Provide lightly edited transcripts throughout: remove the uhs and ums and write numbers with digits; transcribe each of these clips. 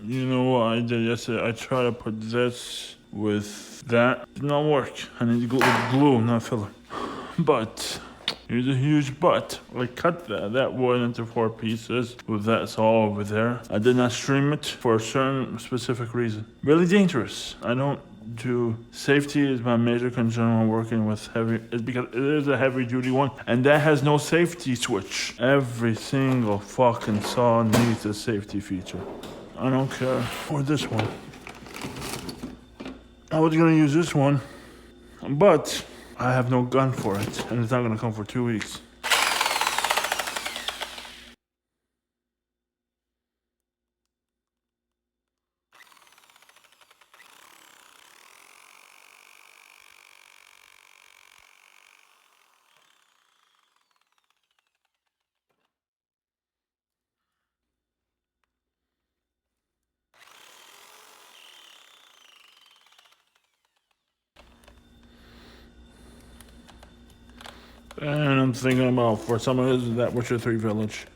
You know what I did yesterday? I tried to put this with that. It did not work. I need to go with glue, not filler. But here's a huge but. I cut that wood into 4 pieces with that saw over there. I did not stream it for a certain specific reason. Really dangerous. I don't do safety is my major concern when working with heavy. It's because it is a heavy duty one and that has no safety switch. Every single fucking saw needs a safety feature. I don't care. Or this one. I was gonna use this one, but I have no gun for it, and it's not gonna come for 2 weeks. And I'm thinking about for some of his that Witcher 3 village.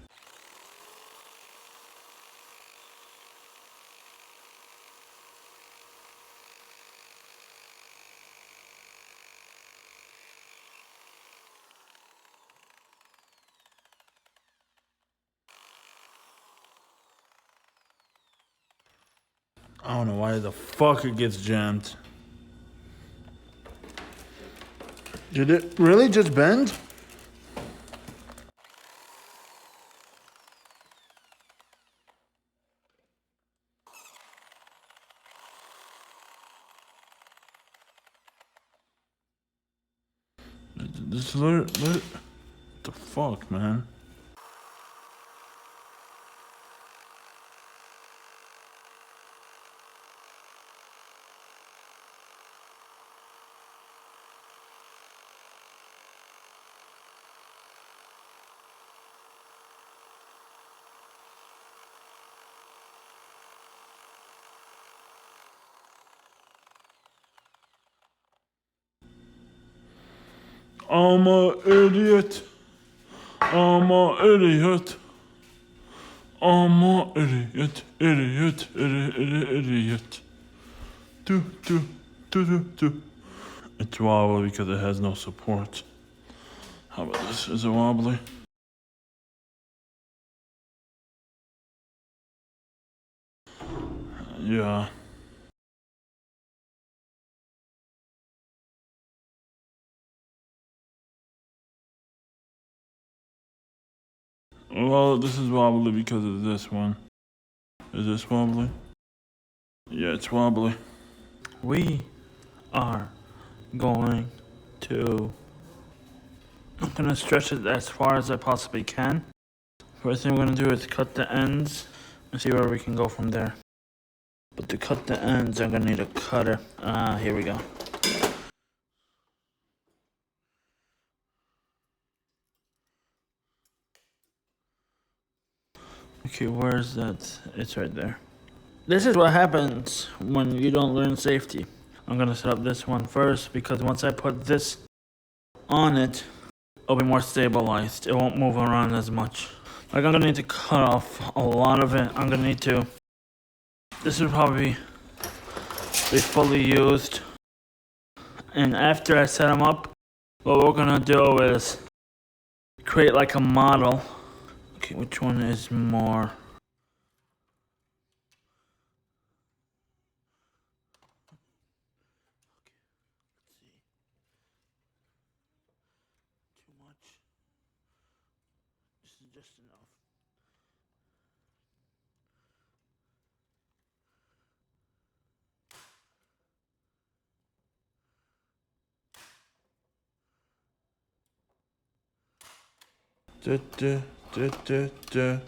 I don't know why the fuck it gets jammed. Did it really just bend? This what the fuck, man? I'm an idiot. I'm an idiot. I'm an idiot. Idiot. Do. It's wobbly because it has no support. How about this? Is it wobbly? Yeah. Well, this is wobbly because of this one. Is this wobbly? Yeah, it's wobbly. We are going to. I'm gonna stretch it as far as I possibly can. First thing we're gonna do is cut the ends and see where we can go from there. But to cut the ends, I'm gonna need a cutter. Here we go. Okay, where's that? It's right there. This is what happens when you don't learn safety. I'm gonna set up this one first because once I put this on it, it'll be more stabilized. It won't move around as much. Like, I'm gonna need to cut off a lot of it. I'm gonna need to. This would probably be fully used. And after I set them up, what we're gonna do is create like a model. Okay, which one is more? Too much. This is just enough. Da.